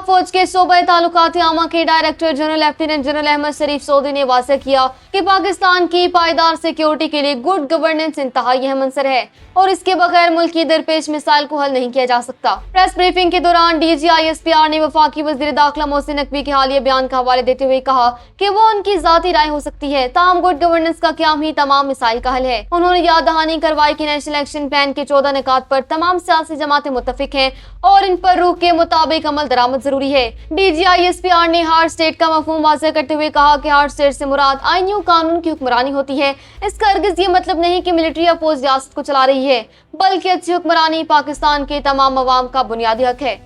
फौज के शोबे ताल्लुकात आमा के director general lieutenant general Ahmed Sharif सऊदी ने वाज़ेह किया कि पाकिस्तान की पायदार सिक्योरिटी के लिए गुड गवर्नेंस इंतहाई अहम अंसर है और इसके बगैर मुल्क की दरपेश मिसाइल को हल नहीं किया जा सकता। प्रेस ब्रीफिंग के दौरान DGISPR ने वफाकी वज़ीर दाखिला मोहसिन नकवी के हालिया बयान का हवाले देते हुए कहा कि वो उनकी जाती राय हो सकती है, ताहम गुड गवर्नेंस का क्याम ही तमाम मिसाइल का हल है। उन्होंने याद दहानी करवाई कि नेशनल एक्शन प्लान के 14 निकात पर तमाम सियासी जमातें मुत्तफिक हैं और इन पर रूह के मुताबिक अमल दरामद जरूरी है। DGISPR ने हार्ड स्टेट का मफहूम वाज़ेह करते हुए कहा कि हार्ड स्टेट से मुराद आईनी और कानून की हुक्मरानी होती है। इसका हरगिज़ ये मतलब नहीं कि मिलिट्री या फौज रियासत को चला रही है, बल्कि अच्छी हुक्मरानी पाकिस्तान के तमाम अवाम का बुनियादी हक है।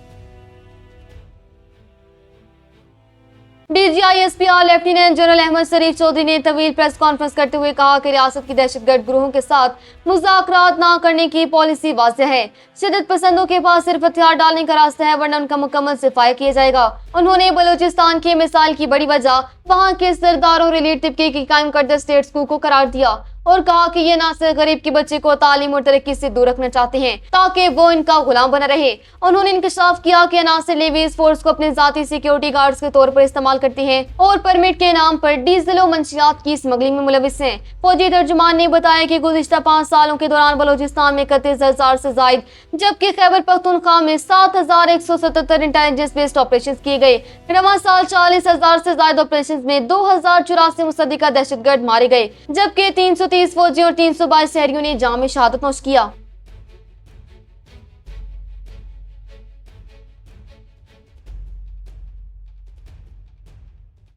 DGISPR lieutenant general Ahmed Sharif सऊदी ने तवील प्रेस कॉन्फ्रेंस करते हुए कहा कि रियासत की दहशतगर्द ग्रोहों के साथ मुज़ाकरात ना करने की पॉलिसी वाज़ेह है। शिद्दत पसंदों के पास सिर्फ हथियार डालने का रास्ता है, वरना उनका मुकम्मल सिफाया किया जाएगा। उन्होंने बलूचिस्तान की मिसाइल की बड़ी वजह वहाँ के सरदारों और एलीट तबके की कायम करदा स्टेट्स को करार दिया और कहा कि ये ना सिर्फ गरीब के बच्चे को तालीम और तरक्की से दूर रखना चाहते हैं ताकि वो इनका गुलाम बना रहे। उन्होंने इंकशाफ किया कि अनासर लेवीज फोर्स को अपने जाती सिक्योरिटी गार्ड्स के तौर पर इस्तेमाल करते हैं और परमिट के नाम पर डीजल और मंशियात की स्मगलिंग में मुलविस हैं। फौजी तर्जुमान ने बताया कि गुज़िश्ता 5 सालों के दौरान बलूचिस्तान में 31,000 से जायद जबकि खैबर पख्तूनख्वा में 7,177 इंटेलिजेंस बेस्ड ऑपरेशन किए गए। रवां साल 40,000 से ज्यादा ऑपरेशन में 2,084 मुसद्दिका दहशतगर्द मारे गए, जबकि 330 फौजी और 322 शहरियों ने जाम में शहादत नोश किया।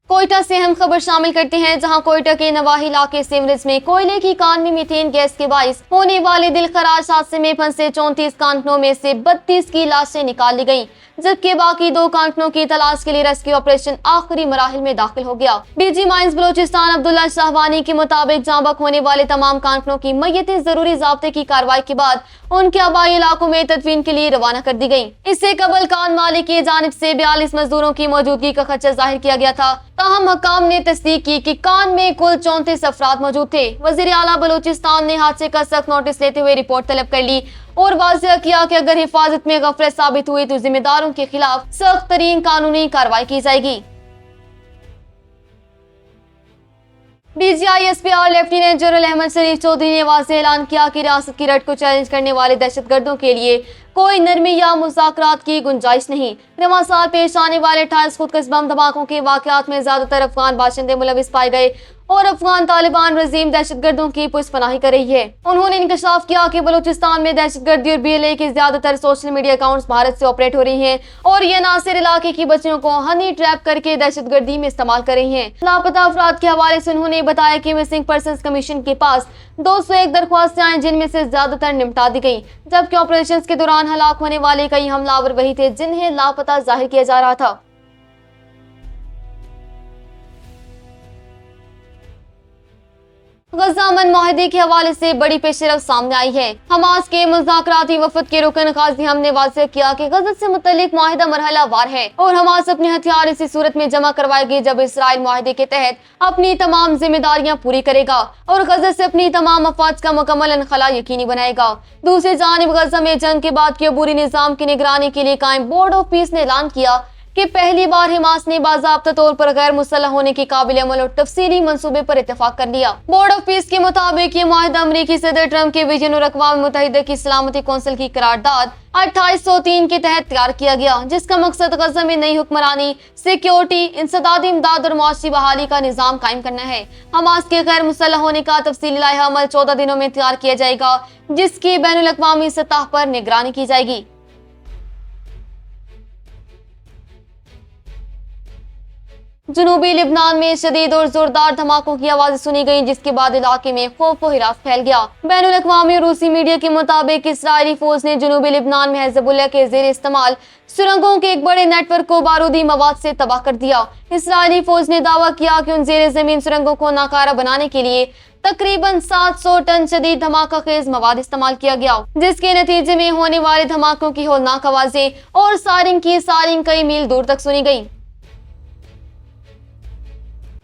कोयटा से अहम खबर शामिल करते हैं, जहां कोयटा के नवाही इलाके सीवरेज में कोयले की कान में मीथेन गैस के बाइस होने वाले दिलखराज हादसे में फंसे 34 कांटनों में से 32 की लाशें निकाल ली गयी, जबकि बाकी 2 कांटनों की तलाश के लिए रेस्क्यू ऑपरेशन आखिरी मराहिल में दाखिल हो गया। DG माइंस बलोचिस्तान अब्दुल्ला शाहवानी के मुताबिक जांबक होने वाले तमाम कांटनों की मैयतें जरूरी ज़ाब्ते की कार्रवाई के बाद उनके आबाई इलाकों में तदफीन के लिए रवाना कर दी गयी। इससे कबल कान मालिक की जानिब से 42 मजदूरों की मौजूदगी का खदशा जाहिर किया गया था, ताहम हकाम ने तस्दीक की कि कान में कुल 34 अफराद मौजूद थे। वज़ीर आला बलूचिस्तान ने हादसे का सख्त नोटिस लेते हुए रिपोर्ट तलब कर ली और वाज़ेह किया कि अगर हिफाजत में गफलत साबित हुई तो जिम्मेदारों के खिलाफ सख्त तरीन कानूनी कार्रवाई की जाएगी। DGISPR लेफ्टिनेंट जनरल अहमद शरीफ चौधरी ने वाज़ेह ऐलान किया कि रियासत की रट को चैलेंज करने वाले दहशतगर्दों के लिए कोई नरमी या मुज़ाकरात की गुंजाइश नहीं। रवां साल पेश आने वाले 28 खुदकश बम धमाकों के वाक़यात में ज्यादातर अफगान बाशिंदे मुलविस पाए गए और अफगान तालिबान रजीम दहशतगर्दों की पुष्पनाही कर रही है। उन्होंने इंकशाफ किया कि बलूचिस्तान में दहशतगर्दी और BLA के ज्यादातर सोशल मीडिया अकाउंट्स भारत से ऑपरेट हो रही हैं और ये नासिर इलाके की बच्चियों को हनी ट्रैप करके दहशतगर्दी में इस्तेमाल कर रही हैं। लापता अफराद के हवाले से उन्होंने बताया कि मिसिंग पर्सन्स कमीशन के पास 201 दरख्वास्तें आई, जिनमें से ज्यादातर निपटा दी गई, जबकि ऑपरेशन के दौरान हलाक होने वाले कई हमलावर वही थे जिन्हें लापता जाहिर किया जा रहा था। गजा अमन माहिदे के हवाले से बड़ी पेशरफ सामने आई है। हमास के मुज़ाकराती वफद के रुकन काजी हमने वाज़ेह किया कि गजा से मुतल्लिक माहिदा मरहला वार है और हमास अपने हथियार इसी सूरत में जमा करवाएगी जब इसराइल माहिदे के तहत अपनी तमाम जिम्मेदारियां पूरी करेगा और गजा से अपनी तमाम अफवाज का मुकम्मल इनखला यकीनी बनाएगा। दूसरी जानिब गजा में जंग के बाद के अबूरी निज़ाम की निगरानी के लिए कायम बोर्ड ऑफ पीस ने ऐलान किया कि पहली बार हमास ने बाज़ाब्ता तौर पर गैर मुसल्लह होने के काबिल अमल और तफसीली मंसूबे पर इत्तेफाक कर लिया। बोर्ड ऑफ पीस के मुताबिक ये मुआहदा अमरीकी सदर ट्रंप के विजन और अक़वाम मुत्तहिदा की सलामती कौंसिल की करारदाद 2803 के तहत तैयार किया गया, जिसका मकसद गजा में नई हुक्मरानी, सिक्योरिटी, इंसदादी इमदाद और मुआशी बहाली का निज़ाम कायम करना है। हमास के गैर मुसल्लह होने का तफसीली लाइहा अमल 14 दिनों में तैयार किया जाएगा, जिसकी बैनुल अक़वामी सतह पर निगरानी की जाएगी। जनूबी लिबनान में शदीद और जोरदार धमाकों की आवाज़ें सुनी गईं, जिसके बाद इलाके में खौफ व हिरास फैल गया। बैनुल अक़वामी रूसी मीडिया के मुताबिक इसराइली फौज ने जनूबी लिबनान में हिज़्बुल्लाह के ज़ेर इस्तेमाल सुरंगों के एक बड़े नेटवर्क को बारूदी मवाद से तबाह कर दिया। इसराइली फौज ने दावा किया कि उन ज़ेर ज़मीन सुरंगों को नाकारा बनाने के लिए तकरीबन 700 टन शदीद धमाका खेज मवाद इस्तेमाल किया गया, जिसके नतीजे में होने वाले धमाकों की हौलनाक आवाज़ें और सायरन की सायरन कई मील दूर तक सुनी गई।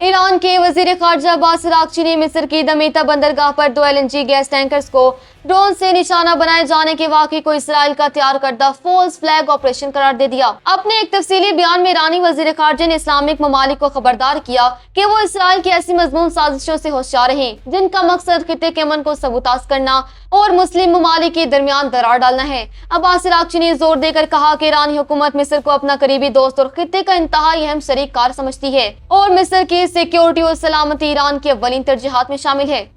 ईरान के वजीर खारजा अब्बास अरागची ने मिस्र की दमीता बंदरगाह पर 2 LNG गैस टैंकर्स को ड्रोन से निशाना बनाए जाने के वाकये को इसराइल का तैयार करदा फॉल्स फ्लैग ऑपरेशन करार दे दिया। अपने एक तफसीली बयान में ईरानी वजीर खारजा ने इस्लामिक ममालिक को खबरदार किया कि वो इसराइल की ऐसी मजमून साजिशों से होशियार रहें जिनका मकसद खित्ते के अमन को सबूताज करना और मुस्लिम ममालिक के दरमियान दरार डालना है। अब्बास अरागची ने जोर देकर कहा कि ईरानी हुकूमत मिस्र को अपना करीबी दोस्त और खित्ते का इंतहाई अहम शरीक कार समझती है और मिस्र की सिक्योरिटी और सलामती ईरान की अव्वलीन तरजीहात में शामिल है।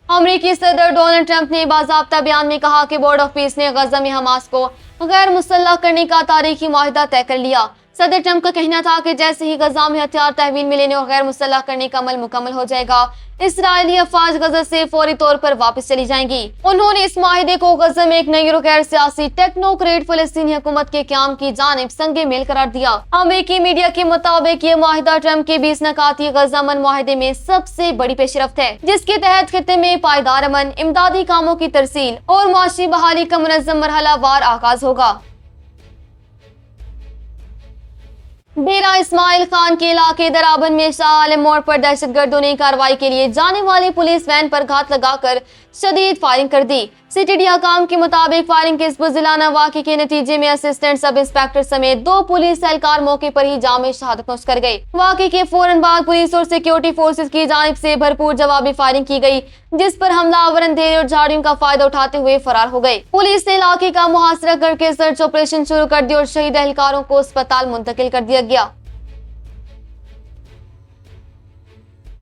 अमेरिकी सदर डोनाल्ड ट्रंप ने बाज़ाब्ता बयान में कहा कि बोर्ड ऑफ पीस ने गजा में हमास को गैर मुसल्लह करने का तारीखी माहिदा तय कर लिया। सदर ट्रंप का कहना था कि जैसे ही गजा में हथियार तहवील में लेने और गैर मुसल्लह करने का अमल मुकम्मल हो जाएगा, इसराइली अफवाज गजा से फौरी तौर पर वापस चली जाएंगी। उन्होंने इस माहिदे को गजा में एक नई और गैर सियासी टेक्नोक्रेट फलस्तीनी हुकूमत के क्याम की जानिब संगे मेल करार दिया। अमेरिकी मीडिया के मुताबिक ये माहिदा ट्रंप के 20 नकाती गजा अमन माहिदे में सबसे बड़ी पेशरफ्त है, जिसके तहत खित्ते में पायदार अमन, इमदादी कामों की तरसील और माशी बहाली का मुनज़्ज़म मरहला वार आगाज होगा। डेरा इस्माइल खान के इलाके दराबन में शाह आलम मोड़ पर दहशतगर्दों ने कार्रवाई के लिए जाने वाली पुलिस वैन पर घात लगाकर शदीद फायरिंग कर दी। सिटी हकाम के मुताबिक फायरिंग के इस बुज़दिलाना वाक़े के नतीजे में असिस्टेंट सब इंस्पेक्टर समेत 2 पुलिस एहलकार मौके पर ही जामे शहादत नोश कर गए। वाक़े के फौरन बाद पुलिस और सिक्योरिटी फोर्सेज की जानिब से भरपूर जवाबी फायरिंग की गई, जिस पर हमलावर अंधेरे और झाड़ियों का फायदा उठाते हुए फरार हो गए। पुलिस ने इलाके का मुहासरा करके सर्च ऑपरेशन शुरू कर दिया और शहीद एहलकारों को अस्पताल मुंतकिल कर दिया गया।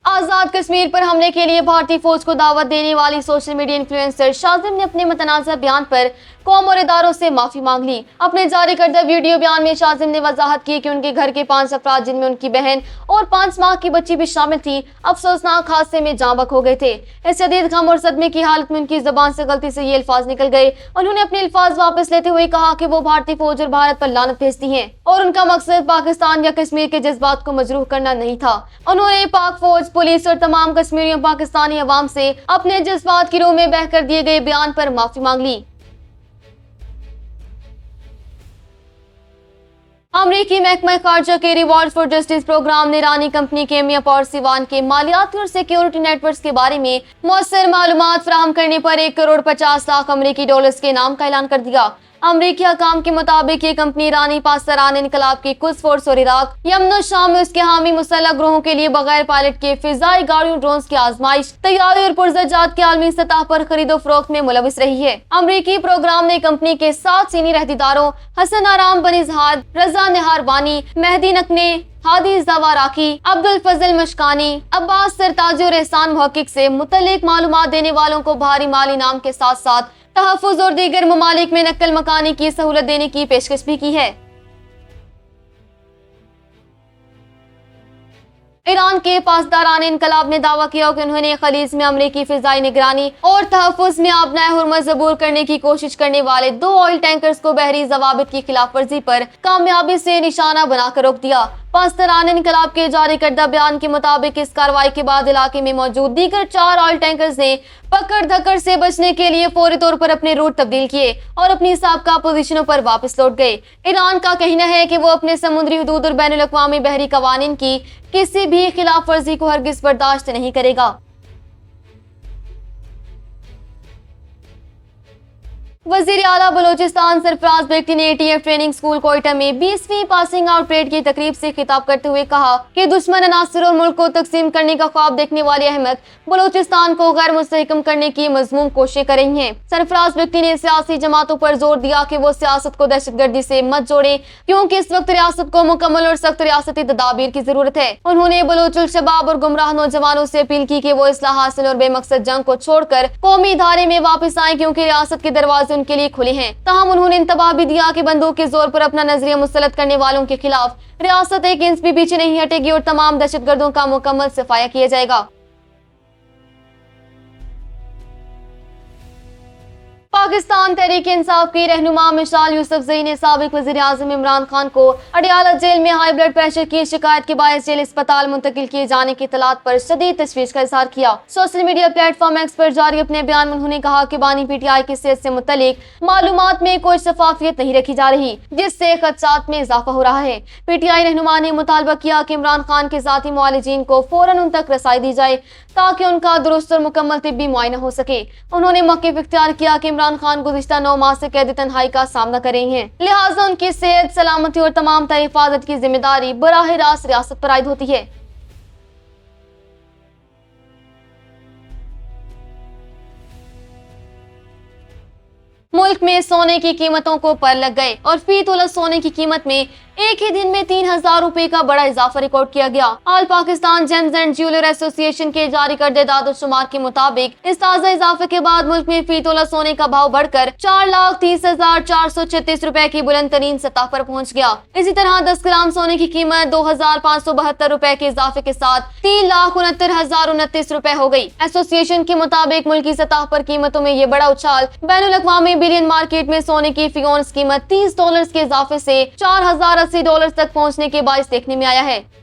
आजाद कश्मीर पर हमले के लिए भारतीय फौज को दावत देने वाली सोशल मीडिया इन्फ्लुएंसर शाजिम ने अपने मुतनाज़ा बयान पर कौम और इदारों से माफी मांग ली। अपने जारी करदा वीडियो बयान में शाजिम ने वजाहत की कि उनके घर के 5 अफराद, जिनमें उनकी बहन और 5 माह की बच्ची भी शामिल थी, अफसोसनाक हादसे में जाँ बक हो गए थे। इस शदीद गम और सदमे की हालत में उनकी जबान से गलती से ये अल्फाज निकल गए। उन्होंने अपने अल्फाज वापस लेते हुए कहा कि वो भारतीय फौज और भारत पर लानत भेजती हैं और उनका मकसद पाकिस्तान या कश्मीर के जज्बात को मजरूह करना नहीं था। उन्होंने पाक फौज, पुलिस और तमाम कश्मीरियों पाकिस्तानी अवाम से अपने जज्बात की रूह में बहकर दिए गए बयान पर माफी मांग ली। अमरीकी महकमा खारजा के रिवॉर्ड फॉर जस्टिस प्रोग्राम ने ईरानी कंपनी केमिया पावर सीवान के मालियाती और सिक्योरिटी नेटवर्क के बारे में मौसर मालूमात फराहम करने पर $1.50 करोड़ के नाम का ऐलान कर दिया। अमरीकी हकाम के मुताबिक ये कंपनी ईरानी पासदारान इनकलाब की कुद्स फोर्स और इराक, यमन और शाम में उसके हामी मुसल्लह ग्रोहों के लिए बगैर पायलट के फिजाई गाड़ियों, ड्रोन्स की आजमाइश, तैयारी और पुरजजात के आलमी सतह पर खरीदो फरोख्त में मुलविस रही है। अमरीकी प्रोग्राम ने कंपनी के 7 सीनियर अहदेदारों हसन आराम बनिजहाद, रजा निहारबानी, मेहदी नकने, हादी जवाराकी, अब्दुल फजल मशकानी, अब्बास सरताजी और एहसान मुहक्किक से मुतल्लिक मालूमात देने वालों को भारी माली इनाम के साथ साथ तहफ़्फ़ुज़ और दीगर ममालिक में नकल मकानी की सहूलत देने की पेशकश भी की है। ईरान के पासदारान इनकलाब ने दावा किया कि उन्होंने खलीज में अमरीकी फिजाई निगरानी और तहफ़्फ़ुज़ में आबनाए हुर्मज़ ज़बूर करने की कोशिश करने वाले 2 ऑयल टैंकर्स को बहरी ज़वाबित की खिलाफ वर्जी पर कामयाबी से निशाना बनाकर रोक दिया। पासदारान इनकलाब के जारी करदा बयान के मुताबिक इस कार्रवाई के बाद इलाके में मौजूद दीगर 4 ऑयल टैंकर्स ने पकड़ धक्कड़ से बचने के लिए फौरी तौर पर अपने रूट तब्दील किए और अपनी साबका पोजीशनों पर वापस लौट गए। ईरान का कहना है कि वो अपने समुद्री हुदूद और बैनुल अक़वामी बहरी कवानीन की किसी भी खिलाफ वर्जी को हरगिज़ बर्दाश्त नहीं करेगा। वज़ीर आला बलोचिस्तान सरफराज बिगटी ने ATF ट्रेनिंग स्कूल कोयटा में 20वीं पासिंग आउट परेड की तकरीब से खिताब करते हुए कहा कि दुश्मन अनासर और मुल्क को तकसीम करने का ख्वाब देखने वाली अहमद बलोचिस्तान को गैर मुस्तहकम करने की मज़मूम कोशिशें कर रही हैं। सरफराज बिगटी ने सियासी जमातों पर जोर दिया कि वो सियासत को दहशतगर्दी से मत जोड़े, क्योंकि इस वक्त रियासत को मुकम्मल और सख्त रियासती तदाबीर की जरूरत है। उन्होंने बलोचुल शबाब और गुमराह नौजवानों से अपील की कि वो इस्लाह हासिल और बेमकसद जंग को छोड़कर कौमी धारे में वापस आए, क्योंकि रियासत के दरवाजे उनके लिए खुले हैं। ताहम उन्होंने इंतबाह भी दिया कि बंदूक के जोर पर अपना नजरिया मुसलत करने वालों के खिलाफ रियासत एक इंच भी पीछे नहीं हटेगी और तमाम दहशतगर्दों का मुकम्मल सफाया किया जाएगा। पाकिस्तान तहरीक इंसाफ की रहनुमा मिसाल यूसुफजई ने साबिक वज़ीर-ए-आज़म इमरान खान को अडयाला जेल में हाई ब्लड प्रेशर की शिकायत के बायस जेल अस्पताल मुंतकिल किए जाने की इत्तलात पर शदीद तशवीश का इजहार किया। सोशल मीडिया प्लेटफॉर्म एक्स पर जारी अपने बयान में उन्होंने कहा कि बानी PTI की सेहत से मुतल्लिक मालूमात में कोई शफाफियत नहीं रखी जा रही, जिससे खदशात में इजाफा हो रहा है। PTI रहनुमा ने मुतालबा किया कि इमरान खान के जाती मुआलिजीन को फौरन उन तक रसाई दी जाए ताकि उनका दुरुस्त और मुकम्मल तिब्बी मुआयना हो सके। उन्होंने मौक़िफ़ इख्तियार किया कि इमरान खान गुज़िश्ता 9 माह से कैद तन्हाई का सामना कर रहे हैं, लिहाजा उनकी सेहत, सलामती और तमाम तरह हिफाजत की जिम्मेदारी बराह रास्त रियासत पर आयद होती है। मुल्क में सोने की कीमतों को पर लग गए और फी तोला सोने की कीमत में एक ही दिन में 3000 रुपए का बड़ा इजाफा रिकॉर्ड किया गया। All Pakistan James and jeweller association के जारी करदे दाद शुमार के मुताबिक इस ताज़ा इजाफे के बाद मुल्क में फी तोला सोने का भाव बढ़कर 4,30,436 रुपए की बुलंद तरीन सतह पर पहुँच गया। इसी तरह 10 ग्राम सोने की कीमत 2,572 रुपए के इजाफे के साथ 3,69,029 रुपए हो गई। एसोसिएशन के मुताबिक मुल्क की सतह पर कीमतों में ये बड़ा उछाल बैनुल अक़वामी बिलियन मार्केट में सोने की फी औंस कीमत $30 के इजाफे से $4,080 तक पहुंचने के बाइस देखने में आया है।